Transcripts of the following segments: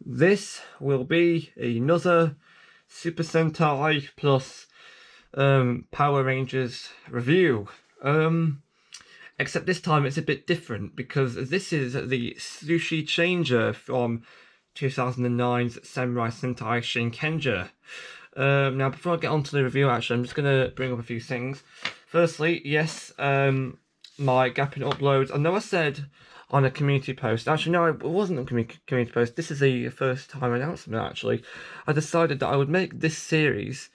This will be another Super Sentai plus Power Rangers review. Except this time it's a bit different because this is the Sushi Changer from 2009's Samurai Sentai Shinkenger. Now, before I get on to the review, actually, I'm just going to bring up a few things. Firstly, yes, my gap in uploads. I know I said on a community post. Actually, no, it wasn't a community post. This is a first time announcement, actually. I decided that I would make this series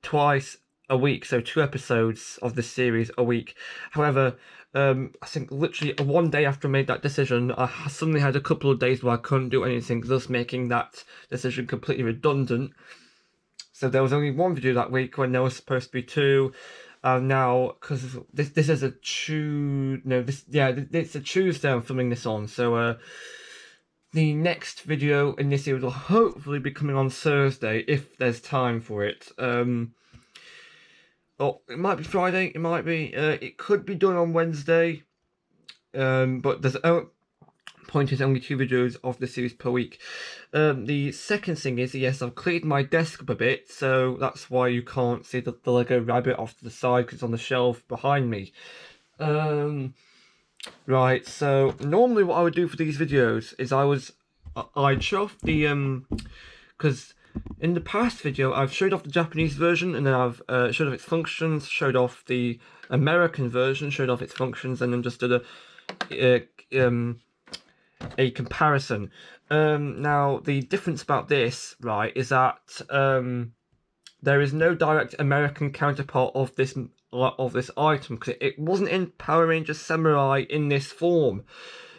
twice a week, so 2 episodes of this series a week. However, I think literally one day after I made that decision, I suddenly had a couple of days where I couldn't do anything, thus making that decision completely redundant. So there was only one video that week when there was supposed to be 2. Now, because this is a it's a Tuesday I'm filming this on, so the next video in this series will hopefully be coming on Thursday if there's time for it. Oh, it might be Friday. It might be. It could be done on Wednesday. But there's point is only 2 videos of the series per week. The second thing is, yes, I've cleared my desk up a bit, so that's why you can't see the Lego rabbit off to the side because it's on the shelf behind me. Right, so normally what I would do for these videos is I'd show off the because in the past video I've showed off the Japanese version, and then I've showed off its functions, showed off the American version, showed off its functions, and then just did a comparison. Now the difference about this, right, is that there is no direct American counterpart of this item because it wasn't in Power Rangers Samurai in this form,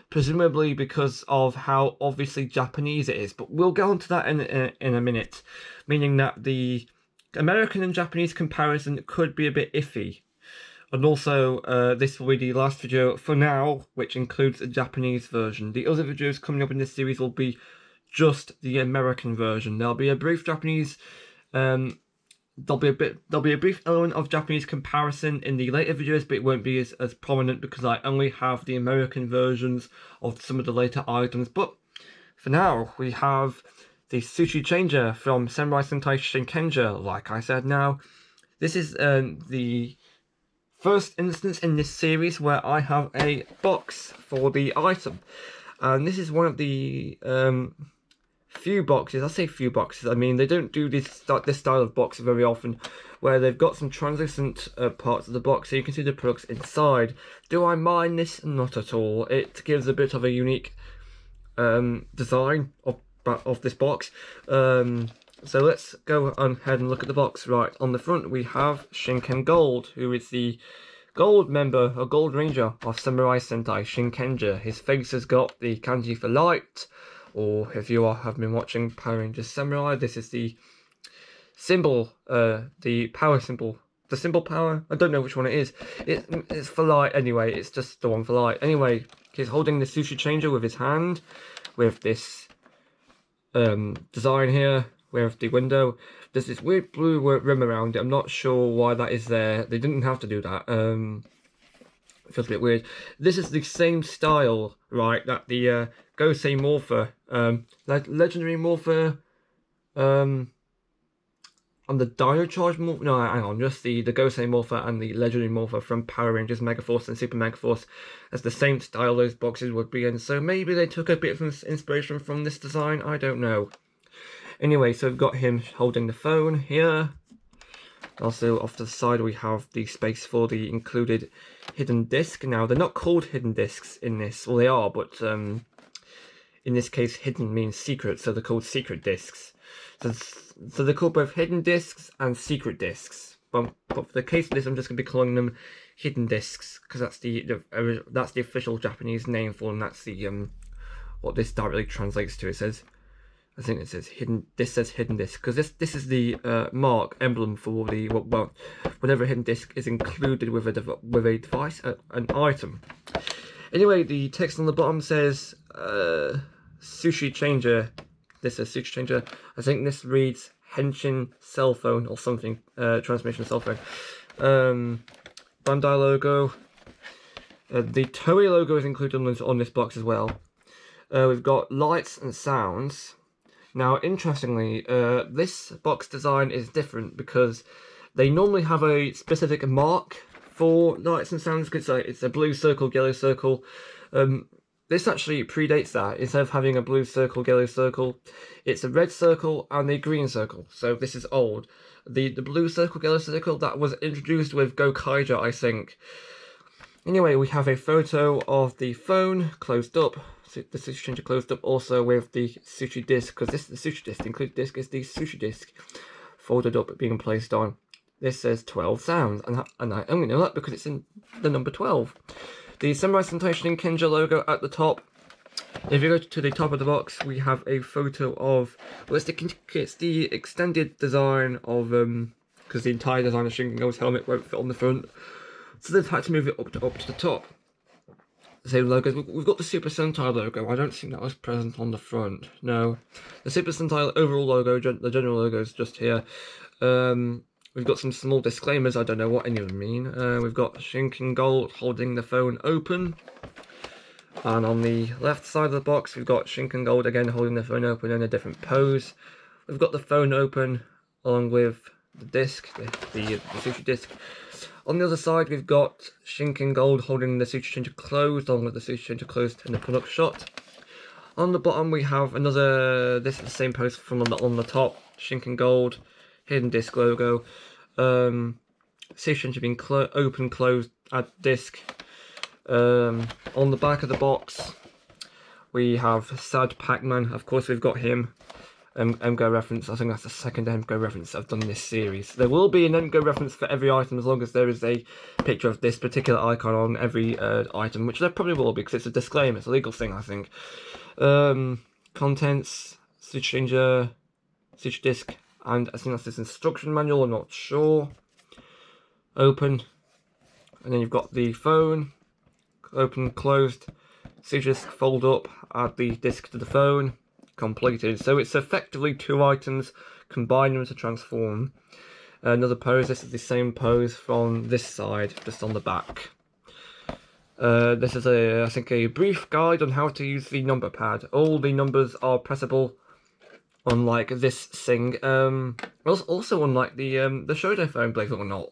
presumably because of how obviously Japanese it is. But we'll get onto that in a minute, meaning that the American and Japanese comparison could be a bit iffy. And also, this will be the last video for now, which includes a Japanese version. The other videos coming up in this series will be just the American version. There'll be a brief Japanese, there'll be a brief element of Japanese comparison in the later videos, but it won't be as prominent because I only have the American versions of some of the later items. But for now, we have the Sushi Changer from Samurai Sentai Shinkenger. Like I said, now this is the first instance in this series where I have a box for the item, and this is one of the few boxes. I say few boxes, I mean they don't do this style of box very often, where they've got some translucent parts of the box so you can see the products inside. Do I mind this? Not at all. It gives a bit of a unique design of this box. So let's go ahead and look at the box. Right, on the front we have Shinken Gold, who is the gold member, or gold ranger of Samurai Sentai Shinkenger. His face has got the kanji for light, or if you have been watching Power Rangers Samurai, this is the symbol, the power symbol. The symbol power? I don't know which one it is. It's for light anyway, it's just the one for light. Anyway, he's holding the Sushi Changer with his hand, with this design here, with the window. There's this weird blue rim around it. I'm not sure why that is there. They didn't have to do that. It feels a bit weird. This is the same style, right, that the Gosei Morpher, Legendary Morpher, and the Dino Charge Morpher, no, hang on, just the Gosei Morpher and the Legendary Morpher from Power Rangers Megaforce and Super Megaforce. That's the same style those boxes would be in, so maybe they took a bit of inspiration from this design, I don't know. Anyway, so we've got him holding the phone here. Also, off to the side we have the space for the included hidden disc. Now, they're not called hidden discs in this. Well, they are, but in this case, hidden means secret, so they're called secret discs. So they're called both hidden discs and secret discs. But for the case of this, I'm just going to be calling them hidden discs because that's the official Japanese name for them. That's the what this directly translates to. It says, I think it says hidden. This says hidden disc because this is the mark emblem for the whenever a hidden disc is included with a device, an item. Anyway, the text on the bottom says Sushi Changer. This is Sushi Changer. I think this reads Henshin cell phone or something. Transmission cell phone. Bandai logo. The Toei logo is included on this box as well. We've got lights and sounds. Now, interestingly, this box design is different because they normally have a specific mark for lights and sounds. It's a blue circle, yellow circle. This actually predates that. Instead of having a blue circle, yellow circle, it's a red circle and a green circle. So this is old. The blue circle, yellow circle, that was introduced with Gokaiger, I think. Anyway, we have a photo of the phone closed up. The Sushi Changer closed up, also with the Sushi disc, because this is the Sushi disc. The included disc is the Sushi disc folded up, being placed on. This says 12 sounds, and I only know that because it's in the number 12. The Samurai Sentai Shinkenger logo at the top. If you go to the top of the box, we have a photo of, well, it's the extended design of, because the entire design of Shinkenger's helmet won't fit on the front, so they've had to move it up to the top. The same logos. We've got the Super Sentai logo. I don't think that was present on the front. No, the Super Sentai overall logo, the general logo, is just here. We've got some small disclaimers. I don't know what any of them mean. We've got Shinkenger holding the phone open, and on the left side of the box, we've got Shinkenger again holding the phone open in a different pose. We've got the phone open along with the disc, the Sushi disc. On the other side, we've got Shinkenger holding the Sushi Changer closed, along with the Sushi Changer closed in the product shot. On the bottom, we have another, this is the same pose from on the top, Shinkenger, hidden disc logo, Sushi Changer being open, closed at disc. On the back of the box, we have Sad Pac-Man. Of course, we've got him. MGO reference. I think that's the second MGO reference I've done in this series. There will be an MGO reference for every item as long as there is a picture of this particular icon on every item, which there probably will be because it's a disclaimer. It's a legal thing, I think. Contents, Sushi Changer, Sushi disc, and I think that's this instruction manual. I'm not sure. Open, and then you've got the phone. Open, closed. Sushi disc, fold up, add the disc to the phone. Completed. So it's effectively two items, combine them to transform. Another pose. This is the same pose from this side, just on the back. This is I think a brief guide on how to use the number pad. All the numbers are pressable, unlike this thing. Also unlike the Shodo phone, believe it or not.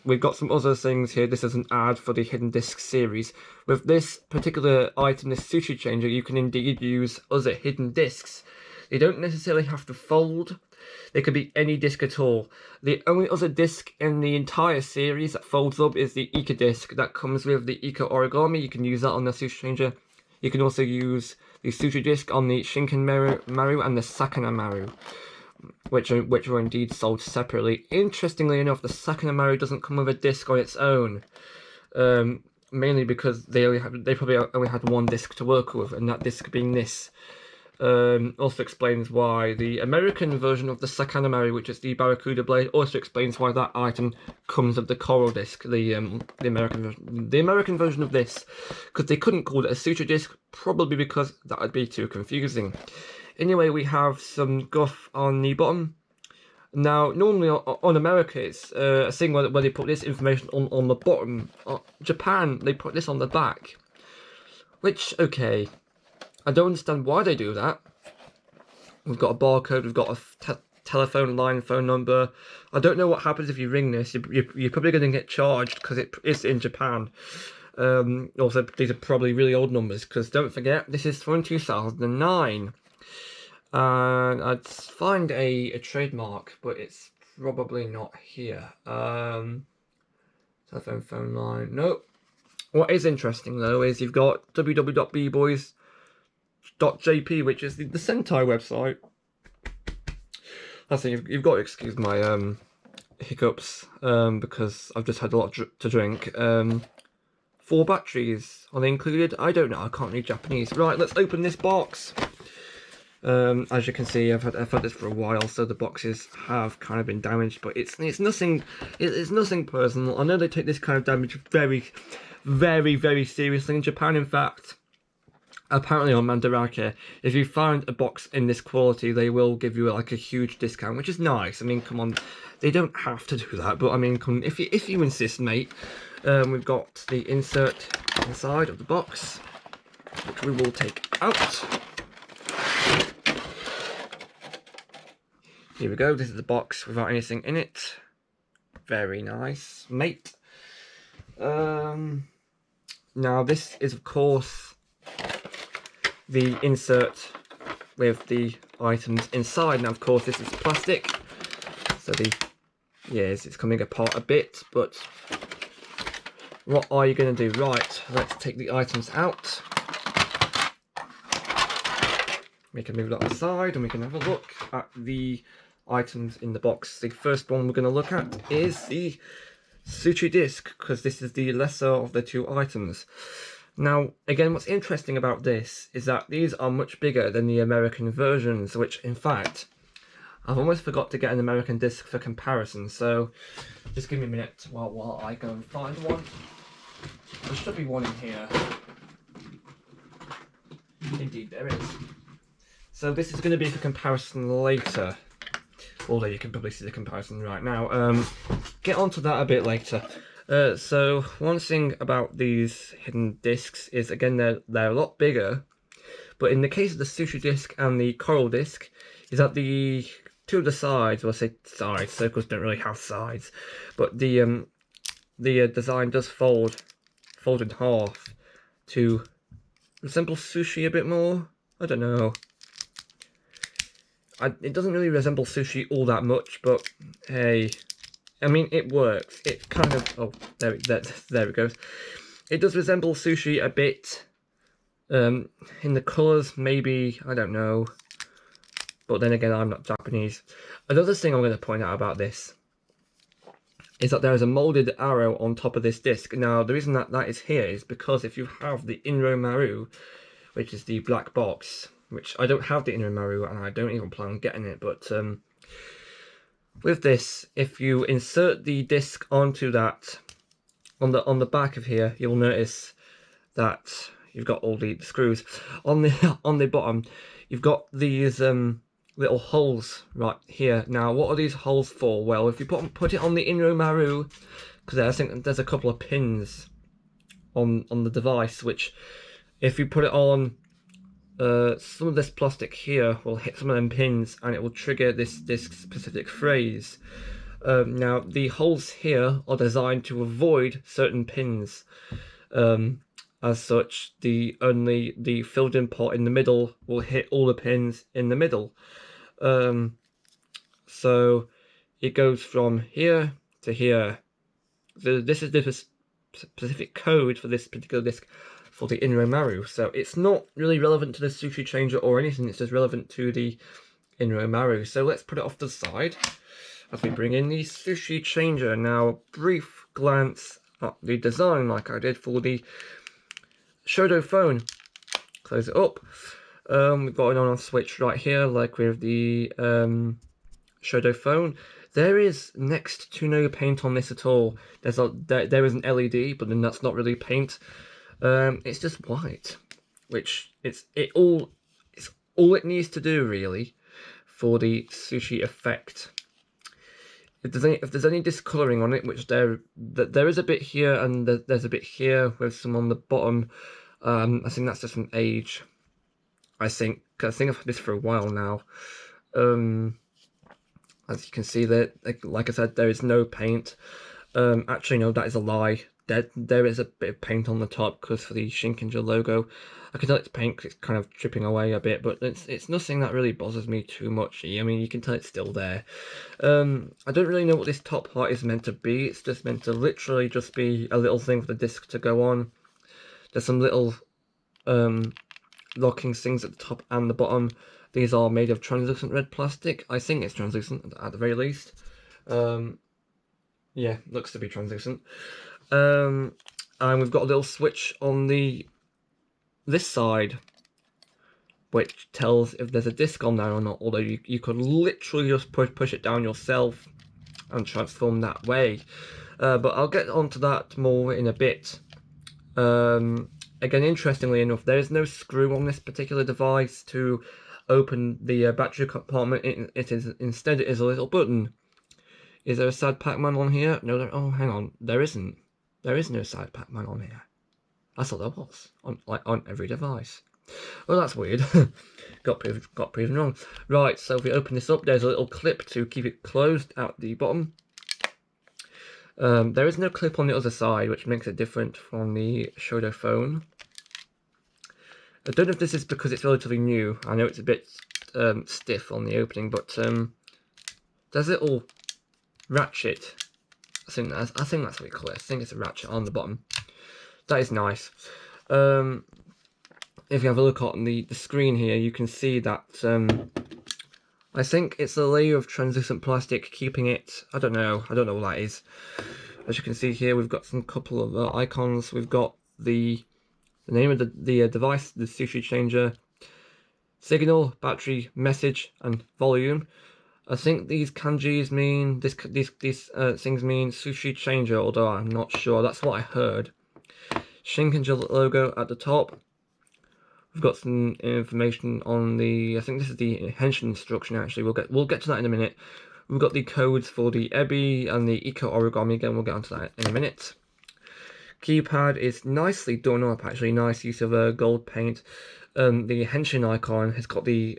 We've got some other things here. This is an ad for the Hidden Disc series. With this particular item, this Sushi Changer, you can indeed use other hidden discs. They don't necessarily have to fold. They could be any disc at all. The only other disc in the entire series that folds up is the Ika disc that comes with the Ika origami. You can use that on the Sushi Changer. You can also use the Sushi disc on the Shinkenger and the Sakana Maru, which are indeed sold separately. Interestingly enough, the Sakana Maru doesn't come with a disc on its own, mainly because they probably only had one disc to work with, and that disc being this. Also explains why the American version of the Sakana Maru, which is the Barracuda blade, also explains why that item comes with the coral disc, the American version of this, because they couldn't call it a suture disc, probably because that would be too confusing. Anyway, we have some guff on the bottom. Now, normally on America, it's a thing where they put this information on the bottom. Japan, they put this on the back. Which, okay, I don't understand why they do that. We've got a barcode, we've got a telephone line, phone number. I don't know what happens if you ring this. You're probably going to get charged because it's in Japan. Also, these are probably really old numbers because don't forget, this is from 2009. And I'd find a trademark, but it's probably not here. Telephone, phone line, nope. What is interesting though is you've got www.bboys.jp, which is the Sentai website. I think you've got to excuse my hiccups because I've just had a lot to drink. 4 batteries, are they included? I don't know, I can't read Japanese. Right, let's open this box. As you can see, I've had this for a while, so the boxes have kind of been damaged, but it's nothing personal. I know they take this kind of damage very, very, very seriously in Japan. In fact, apparently on Mandarake, if you find a box in this quality, they will give you like a huge discount, which is nice. I mean, come on, they don't have to do that, but I mean, come, if you insist, mate. We've got the insert inside of the box, which we will take out. Here we go, this is the box without anything in it. Very nice, mate. Now this is of course the insert with the items inside. Now of course this is plastic, so yes, it's coming apart a bit, but what are you going to do? Right, let's take the items out. We can move that aside and we can have a look at the items in the box. The first one we're going to look at is the Sushi disc, because this is the lesser of the two items. Now, again, what's interesting about this is that these are much bigger than the American versions, which, in fact, I've almost forgot to get an American disc for comparison, so just give me a minute while I go and find one. There should be one in here. Indeed, there is. So this is going to be for comparison later, although you can probably see the comparison right now. Get onto that a bit later. So one thing about these hidden discs is, again, they're a lot bigger, but in the case of the Sushi disc and the Coral disc, is that the two of the sides, well, I say sides, circles don't really have sides, but the design does fold in half to resemble sushi a bit more. I don't know. It doesn't really resemble sushi all that much, but hey, I mean, it works. It kind of, oh, there it goes. It does resemble sushi a bit. In the colours, maybe, I don't know. But then again, I'm not Japanese. Another thing I'm going to point out about this is that there is a moulded arrow on top of this disc. Now, the reason that is here is because if you have the Inro Maru, which is the black box, which I don't have the Inro Maru and I don't even plan on getting it, but with this, if you insert the disc onto that, on the back of here, you'll notice that you've got all the screws. On the bottom, you've got these little holes right here. Now, what are these holes for? Well, if you put it on the Inro Maru, because I think there's a couple of pins on the device, which if you put it on, some of this plastic here will hit some of them pins and it will trigger this specific phrase. Now, the holes here are designed to avoid certain pins. As such, only the filled in part in the middle will hit all the pins in the middle. So it goes from here to here. So this is the specific code for this particular disc for the Inro Maru. So it's not really relevant to the Sushi changer or anything, it's just relevant to the Inro Maru. So let's put it off to the side as we bring in the Sushi changer. Now, brief glance at the design like I did for the Shodo phone. Close it up. We've got an on-off switch right here, like with the Shodo phone. There is next to no paint on this at all. There is an LED, but then that's not really paint. It's just white, which it's all it needs to do really for the Sushi effect. If there's any discoloring on it, which there is a bit here and there's a bit here with some on the bottom. I think that's just from age. I think I've had this for a while now. As you can see there, like I said, there is no paint. Actually, no, that is a lie. There is a bit of paint on the top because for the Shinkenger logo. I can tell it's paint because it's kind of chipping away a bit, but it's nothing that really bothers me too much. I mean, you can tell it's still there. I don't really know what this top part is meant to be. It's just meant to literally just be a little thing for the disc to go on. There's some little locking things at the top and the bottom. These are made of translucent red plastic. I think it's translucent at the very least. Yeah, looks to be translucent. And we've got a little switch on this side, which tells if there's a disc on there or not. Although you could literally just push it down yourself and transform that way. But I'll get onto that more in a bit. Again, interestingly enough, there is no screw on this particular device to open the battery compartment. Instead, it is a little button. Is there a side Pac-Man on here? No, oh, hang on, there isn't. There is no side Pac-Man on here. I thought there was on every device. Well, that's weird. got proven wrong. Right, so if we open this up, there's a little clip to keep it closed at the bottom. There is no clip on the other side, which makes it different from the Shodo phone. I don't know if this is because it's relatively new. I know it's a bit stiff on the opening, but there's a little ratchet. I think that's what we call it. I think it's a ratchet on the bottom. That is nice. If you have a look on the screen here, you can see that I think it's a layer of translucent plastic keeping it. I don't know what that is. As you can see here, we've got some couple of icons. We've got the name of the device, the Sushi changer, signal, battery, message, and volume. I think these kanjis mean these things mean Sushi changer, although I'm not sure. That's what I heard. Shinkenger logo at the top. We've got some information on the. I think this is the henshin instruction. Actually, we'll get to that in a minute. We've got the codes for the ebi and the eco origami. Again, we'll get onto that in a minute. Keypad is nicely done up. Actually, nice use of gold paint. The henshin icon has got the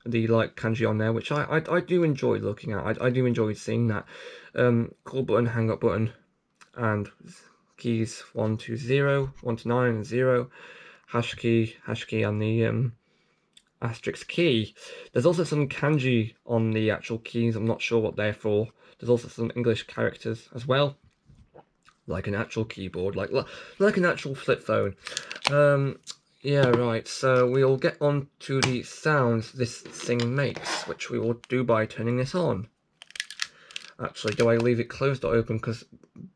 like kanji on there, which I do enjoy looking at. I do enjoy seeing that. Call button, hang up button, and keys 1 to 0, 1 to 9, and 0. Hash key, and the asterisk key. There's also some kanji on the actual keys. I'm not sure what they're for. There's also some English characters as well, like an actual keyboard, like an actual flip phone. Yeah, right. So we'll get on to the sounds this thing makes, which we will do by turning this on. Actually, do I leave it closed or open? Because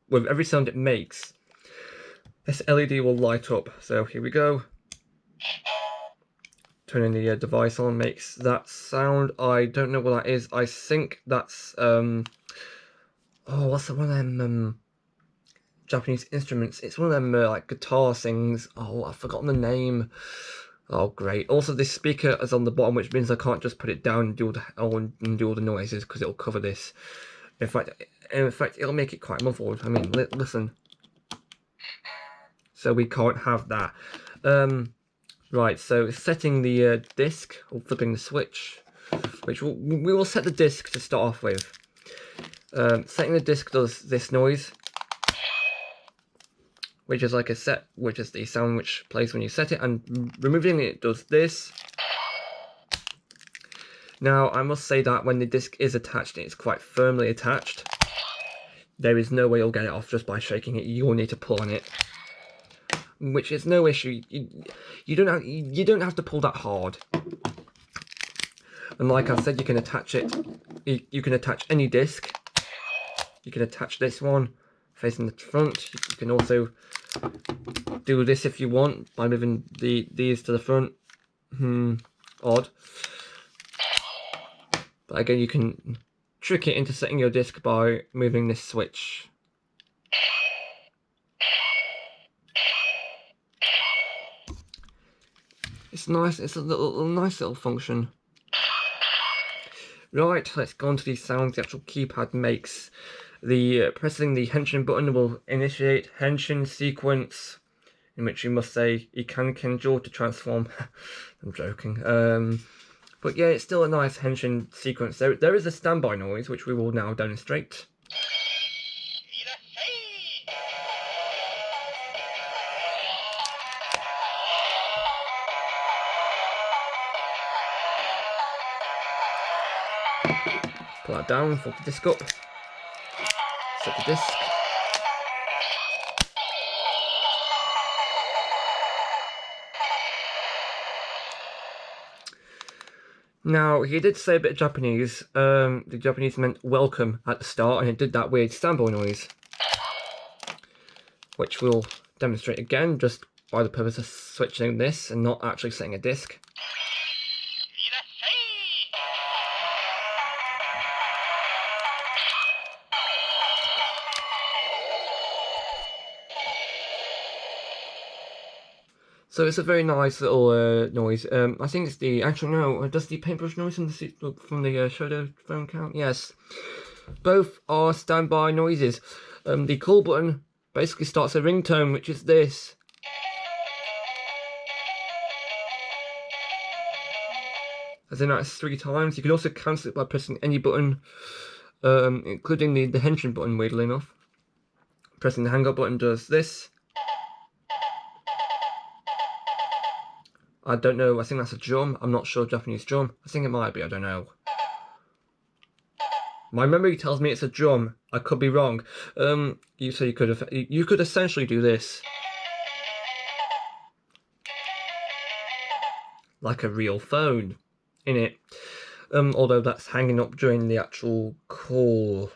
with every sound it makes, this LED will light up. So here we go. Turning the device on makes that sound. I don't know what that is. I think that's oh, what's one of them Japanese instruments? It's one of them like guitar things. Oh, I've forgotten the name. Oh, great. Also, this speaker is on the bottom, which means I can't just put it down and do all the noises, because it'll cover this. In fact, it'll make it quite muffled. I mean, listen. So we can't have that. Right, so setting the disc, or flipping the switch, which we will set the disc to start off with. Setting the disc does this noise, which is the sound which plays when you set it, and removing it does this. Now, I must say that when the disc is attached, it's quite firmly attached. There is no way you'll get it off just by shaking it. You will need to pull on it, which is no issue. You don't have to pull that hard. And like I said, you can attach it. You can attach any disc. You can attach this one facing the front. You can also do this if you want by moving these to the front. Odd. But again, you can trick it into setting your disc by moving this switch. It's nice. It's a nice little function. Right, let's go on to the sounds the actual keypad makes. Pressing the henshin button will initiate henshin sequence, in which you must say Ikankenjo to transform. I'm joking. But yeah, it's still a nice henshin sequence. There is a standby noise, which we will now demonstrate. Pull that down, fold the disc up, set the disc. Now, he did say a bit of Japanese. The Japanese meant welcome at the start, and it did that weird standby noise, which we'll demonstrate again, just by the purpose of switching this and not actually setting a disc. So it's a very nice little noise. I think it's the does the paintbrush noise from the Shodo phone count? Yes. Both are standby noises. The call button basically starts a ringtone, which is this. as in that's 3 times. You can also cancel it by pressing any button, including the henshin button, weirdly enough. Pressing the hang up button does this. I don't know, I think that's a drum. I'm not sure Japanese drum. I think it might be, I don't know. My memory tells me it's a drum. I could be wrong. You could essentially do this. Like a real phone, innit? Although that's hanging up during the actual call,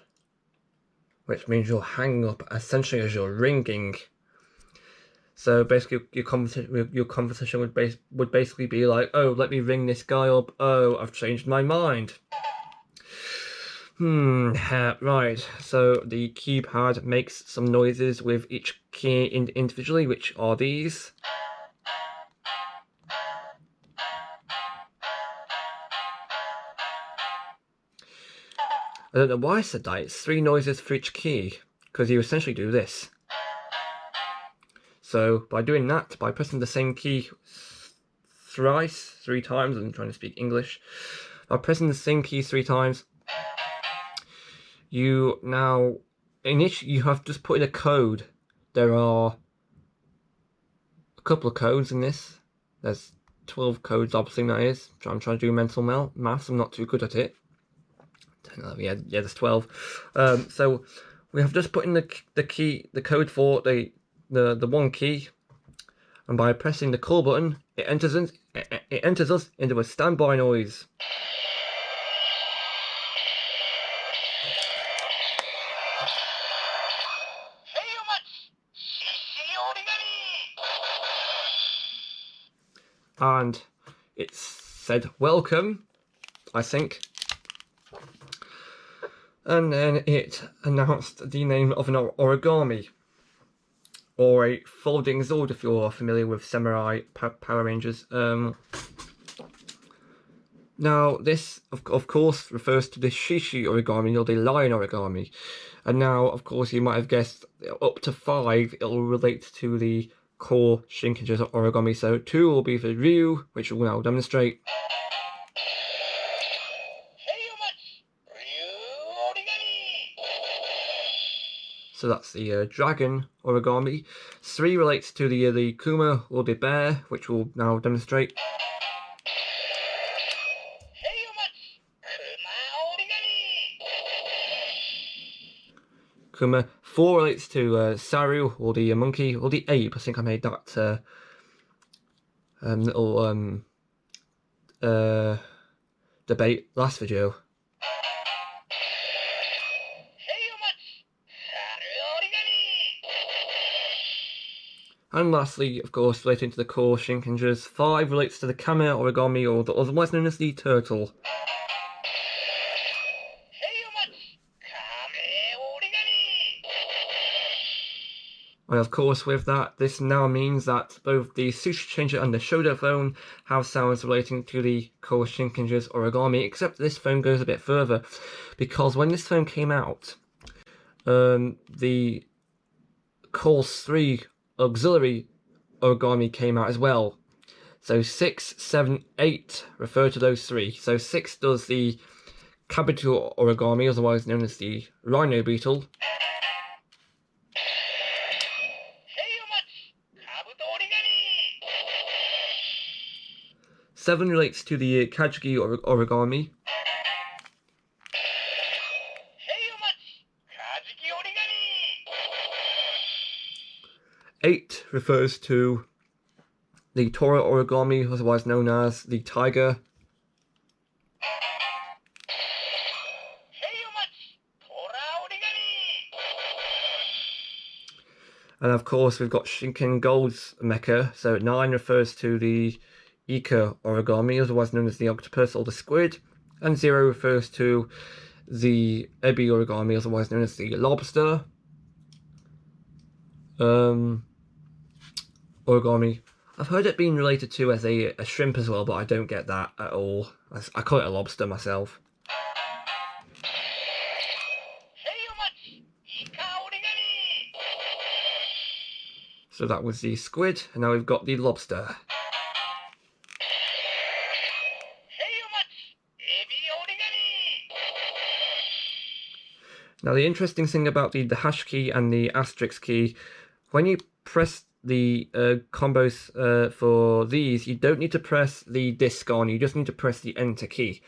which means you're hanging up essentially as you're ringing. So basically, your conversation would basically be like, "Oh, let me ring this guy up. Oh, I've changed my mind." Right. So the keypad makes some noises with each key individually, which are these. I don't know why I said that. It's 3 noises for each key, because you essentially do this. So by doing that, by pressing the same key thrice, 3 times, I'm trying to speak English. By pressing the same key 3 times, you now, you have just put in a code. There are a couple of codes in this. There's 12 codes, obviously, that is. I'm trying to do mental maths. I'm not too good at it. Yeah, there's 12. So we have just put in the code for the one key, and by pressing the call button, it enters us into a standby noise. And it said welcome, I think. And then it announced the name of an origami, or a folding Zord if you're familiar with Samurai Power Rangers. Now this, of course, refers to the Shishi origami, or the lion origami. And now, of course, you might have guessed, up to 5, it will relate to the core Shinkenger origami. So 2 will be for Ryu, which we'll now demonstrate. So that's the dragon origami. 3 relates to the Kuma, or the bear, which we'll now demonstrate. Kuma. 4 relates to Saru, or the monkey, or the ape. I think I made that little debate last video. And lastly, of course, relating to the core Shinkengers, 5 relates to the Kame origami, or otherwise known as the turtle. And of course, with that, this now means that both the Sushi Changer and the Shodo phone have sounds relating to the core Shinkenger's origami, except this phone goes a bit further, because when this phone came out, the Course 3 auxiliary origami came out as well. So 6, 7, 8 refer to those 3. So 6 does the Kabuto origami, otherwise known as the Rhino Beetle. 7 relates to the Kajiki origami. 8 refers to the Tora origami, otherwise known as the tiger. And of course, we've got Shinken Gold's mecha. So 9 refers to the Ika origami, otherwise known as the octopus or the squid. And 0 refers to the Ebi origami, otherwise known as the lobster. Origami. I've heard it being related to as a shrimp as well, but I don't get that at all. I call it a lobster myself. So that was the squid, and now we've got the lobster. Now, the interesting thing about the hash key and the asterisk key, when you press the combos for these, you don't need to press the disc on, you just need to press the enter key.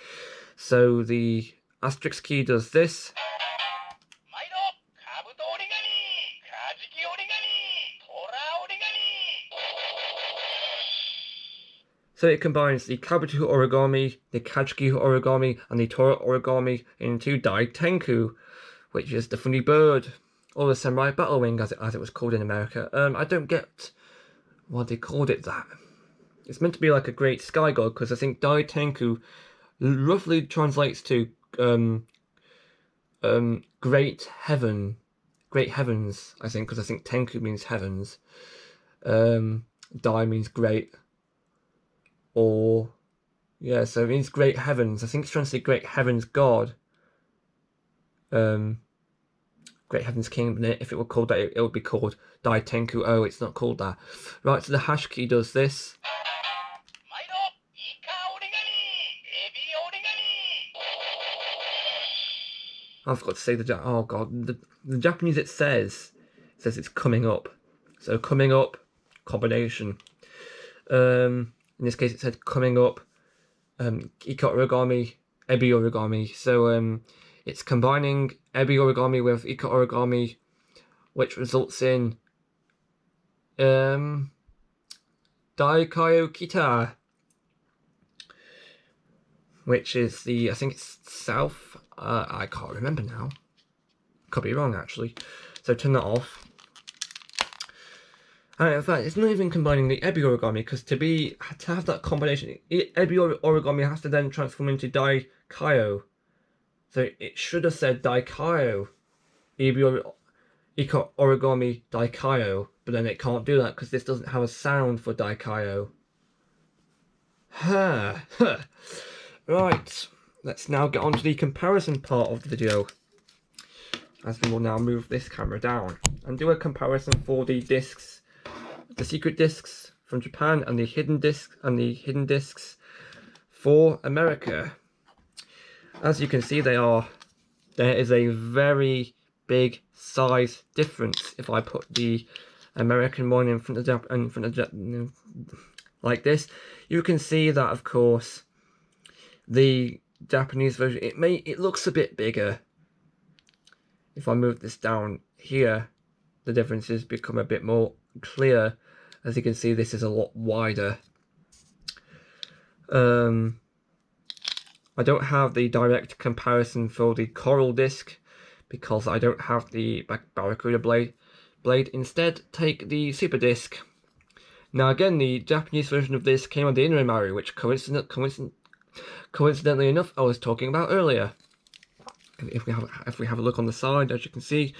So the asterisk key does this. So it combines the Kabuto origami, the Kajiki origami, and the Tora origami into Dai Tenku, which is the funny bird, or the samurai battle wing, as it was called in America. I don't get why they called it that. It's meant to be like a great sky god, because I think Dai Tenku roughly translates to great heavens, I think, because I think Tenku means heavens. Dai means great. Or, yeah, so it means great heavens. I think it's trying to say great heavens god. Great heavens king, but if it were called that, it would be called Dai Tenku. Oh, it's not called that. Right, so the hash key does this. I forgot to say oh god, the Japanese it says it's coming up. So coming up, combination. In this case, it said coming up, Ika origami, Ebi origami. So it's combining Ebi origami with Ika origami, which results in Daikayo Kita, which is I think it's south. I can't remember now. Could be wrong actually. So turn that off. And in fact, it's not even combining the Ebi origami, because to have that combination, Ebi origami has to then transform into Daikayo. So it should have said Daikayo, Ika origami Daikayo, but then it can't do that because this doesn't have a sound for Daikayo. Right, let's now get on to the comparison part of the video, as we will now move this camera down and do a comparison for the discs. The secret discs from Japan and the hidden discs for America. As you can see, there is a very big size difference. If I put the American one in front of like this, you can see that, of course, the Japanese version it looks a bit bigger. If I move this down here, the differences become a bit more clear. As you can see, this is a lot wider. I don't have the direct comparison for the coral disc because I don't have the Barracuda blade. Instead, take the super disc. Now again, the Japanese version of this came on the Inrimari, which coincidentally enough I was talking about earlier. If we have a look on the side, as you can see,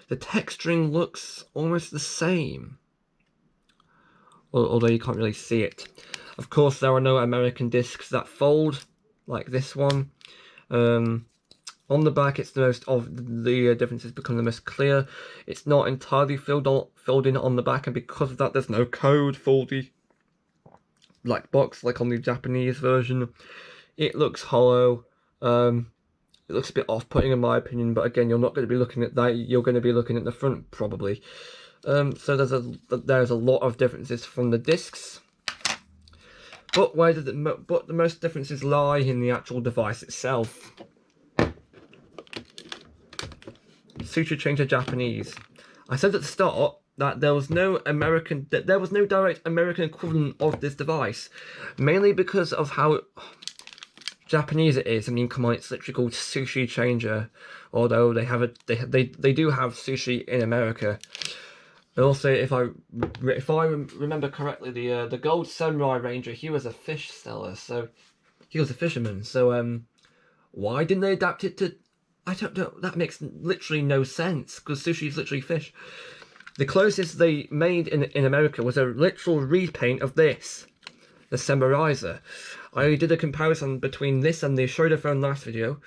the texturing looks almost the same, although you can't really see it. Of course, there are no American discs that fold like this one. On the back, it's the most of the differences become the most clear. It's not entirely filled in on the back, and because of that, there's no code for the black box like on the Japanese version. It looks hollow. It looks a bit off-putting in my opinion, but again, you're not going to be looking at that. You're going to be looking at the front probably. So there's a lot of differences from the discs, but the most differences lie in the actual device itself. Sushi Changer Japanese. I said at the start that there was no direct American equivalent of this device, mainly because of how Japanese it is. I mean, come on, it's literally called Sushi Changer, although they do have sushi in America. And also, if I remember correctly, the Gold Samurai Ranger, he was a fish seller, so he was a fisherman. So why didn't they adapt it to? I don't know. That makes literally no sense because sushi is literally fish. The closest they made in America was a literal repaint of this, the Samuraiser. I did a comparison between this and the Shoulder Phone last video.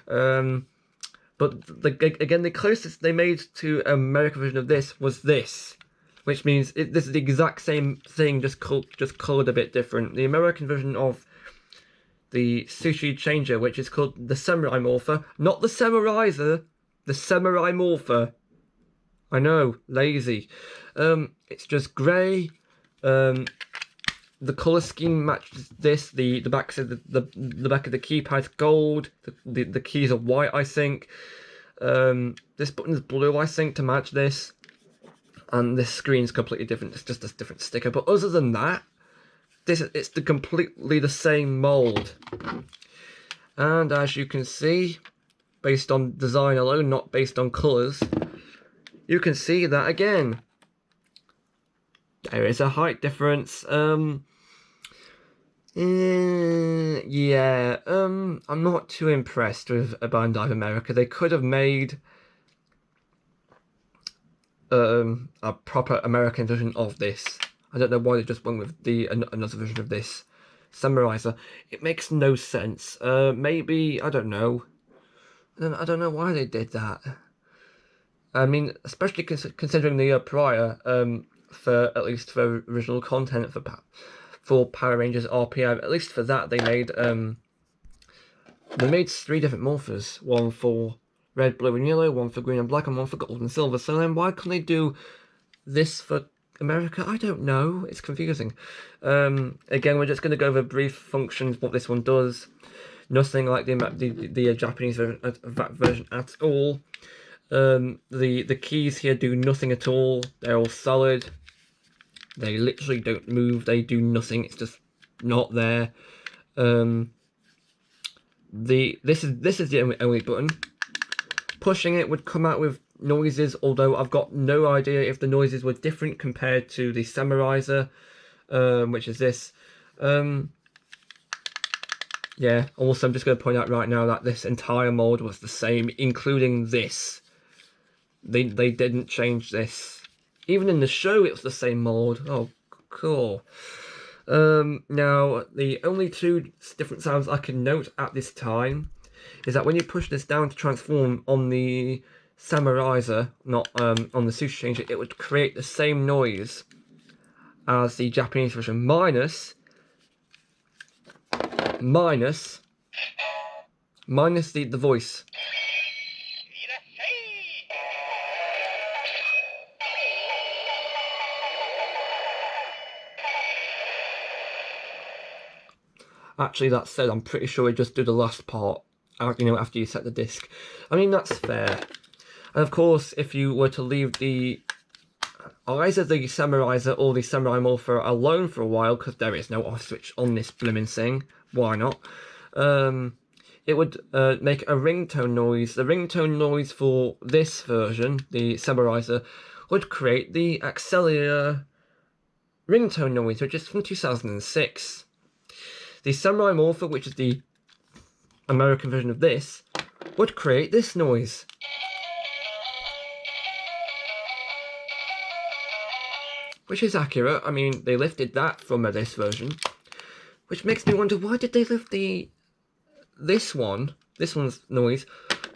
But again, the closest they made to American version of this was this, which means this is the exact same thing, just coloured a bit different. The American version of the Sushi Changer, which is called the Samurai Morpher, not the Samuraiser, the Samurai Morpher. I know, lazy. It's just grey. The colour scheme matches this. The back of the back of the keypad's gold. The keys are white, I think. This button is blue, I think, to match this. And this screen's completely different. It's just a different sticker. But other than that, it's completely the same mould. And as you can see, based on design alone, not based on colours, you can see that again. There is a height difference. Yeah, I'm not too impressed with Bandai of America. They could have made a proper American version of this. I don't know why they just went with another version of this Samuraiser. It makes no sense. Maybe, I don't know. I don't know why they did that. I mean, especially considering the year prior, for at least for original content for Power Rangers RPM, at least for that they made 3 different morphers. One for red, blue, and yellow, one for green and black, and one for gold and silver. So then why couldn't they do this for America? I don't know. It's confusing. Again, we're just going to go over brief functions, what this one does. Nothing like the Japanese version at all. The keys here do nothing at all. They're all solid. They literally don't move. They do nothing. It's just not there. This is the only button. Pushing it would come out with noises, although I've got no idea if the noises were different compared to the Samuraiser, which is this. Yeah, also I'm just going to point out right now that this entire mold was the same, including this. They didn't change this. Even in the show it was the same mold. Oh, cool. Now, the only 2 different sounds I can note at this time is that when you push this down to transform on the Samuraiser, not on the Sushi Changer, it would create the same noise as the Japanese version, minus the voice. Actually, that said, I'm pretty sure we just do the last part, you know, after you set the disc. I mean, that's fair. And of course, if you were to leave either the Samuraiser or the Samurai Morpher alone for a while, because there is no off switch on this blimmin' thing, why not? It would make a ringtone noise. The ringtone noise for this version, the Samuraiser, would create the Axelia ringtone noise, which is from 2006. The Samurai Morpher, which is the American version of this, would create this noise. Which is accurate. I mean, they lifted that from this version. Which makes me wonder, why did they lift this one's noise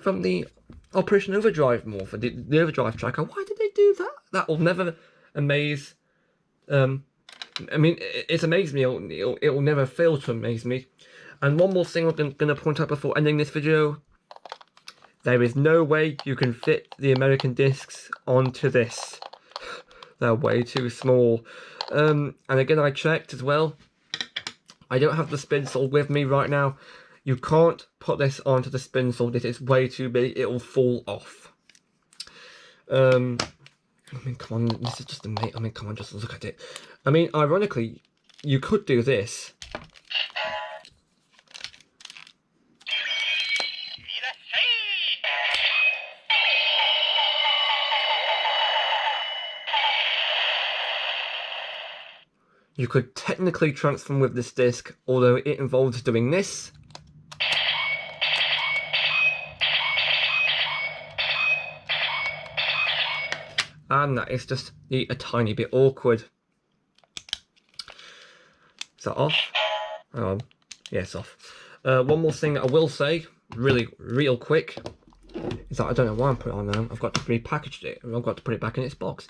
from the Operation Overdrive Morpher, the Overdrive tracker? Why did they do that? That will never amaze... I mean, it's amazed me. It will never fail to amaze me. And one more thing I'm going to point out before ending this video. There is no way you can fit the American discs onto this. They're way too small. And again, I checked as well. I don't have the spin saw with me right now. You can't put this onto the spin saw. This is way too big. It will fall off. I mean, come on. This is just amazing. I mean, come on, just look at it. I mean, ironically, you could do this. You could technically transform with this disc, although it involves doing this. And that is just a tiny bit awkward. Is that off? Hang on. Yeah, it's off. One more thing I will say, real quick, is that I don't know why I'm putting it on now. I've got to repackage it. I've got to put it back in its box.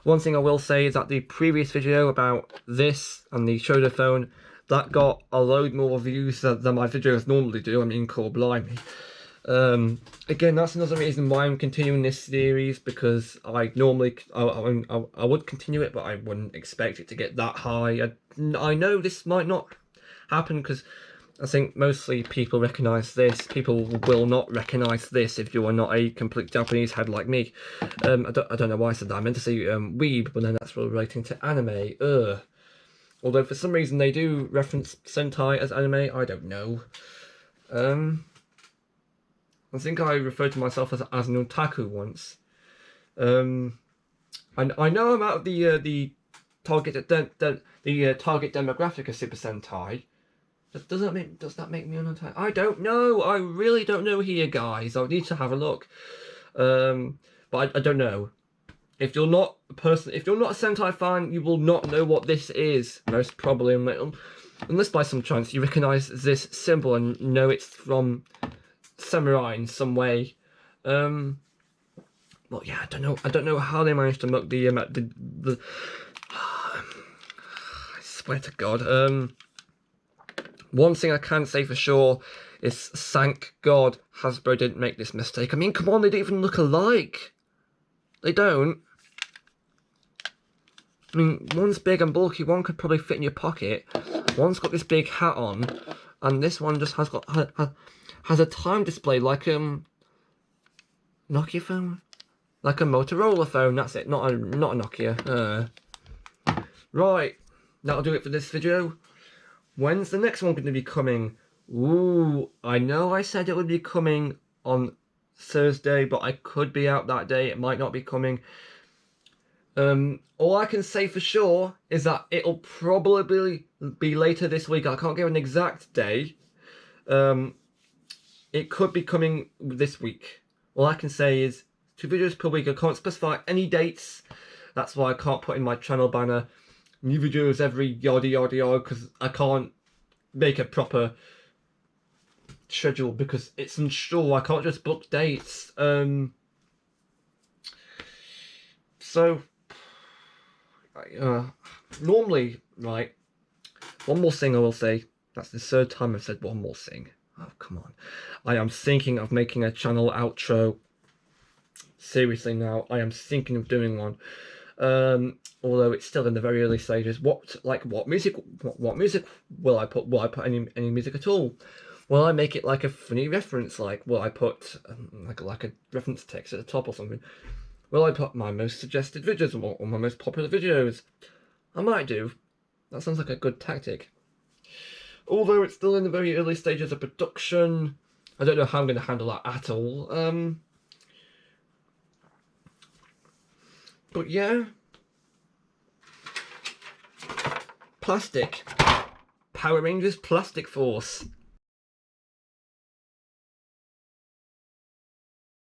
One thing I will say is that the previous video about this and the shoulder phone, that got a load more views than my videos normally do. I mean, cool, blimey. Again, that's another reason why I'm continuing this series, because I normally I would continue it, but I wouldn't expect it to get that high. I know this might not happen because I think mostly people recognise this. People will not recognise this if you are not a complete Japanese head like me. I don't know why I said that. I meant to say weeb, but then that's relating to anime. Although for some reason they do reference Sentai as anime, I don't know. I think I referred to myself as an otaku once. I know I'm out of the target target demographic of Super Sentai. Does that make me an otaku? I don't know. I really don't know here, guys. I need to have a look. But I don't know. If you're not a Sentai fan, you will not know what this is. Most probably, unless by some chance you recognise this symbol and know it's from samurai in some way. Well, yeah, I don't know how they managed to muck the I swear to God. One thing I can say for sure is, thank God Hasbro didn't make this mistake. I mean, come on, they don't even look alike. They don't. I mean, one's big and bulky, one could probably fit in your pocket. One's got this big hat on, and this one just has a time display like Nokia phone, like a Motorola phone. That's it, not a Nokia. Right, that'll do it for this video. When's the next one going to be coming? Ooh, I know I said it would be coming on Thursday, but I could be out that day. It might not be coming. All I can say for sure is that it'll probably be later this week. I can't give an exact day. It could be coming this week. All I can say is 2 videos per week. I can't specify any dates. That's why I can't put in my channel banner new videos every yada yada yada, because I can't make a proper schedule because it's unsure. I can't just book dates. So normally, right, one more thing I will say. That's the 3rd time I've said one more thing. Oh, come on. I am thinking of making a channel outro. Seriously now, I am thinking of doing one. Although it's still in the very early stages. What music will I put? Will I put any music at all? Will I make it like a funny reference? Like, will I put like a reference text at the top or something? Will I put my most suggested videos or my most popular videos? I might do. That sounds like a good tactic. Although it's still in the very early stages of production, I don't know how I'm going to handle that at all. But yeah. Plastic. Power Rangers Plastic Force.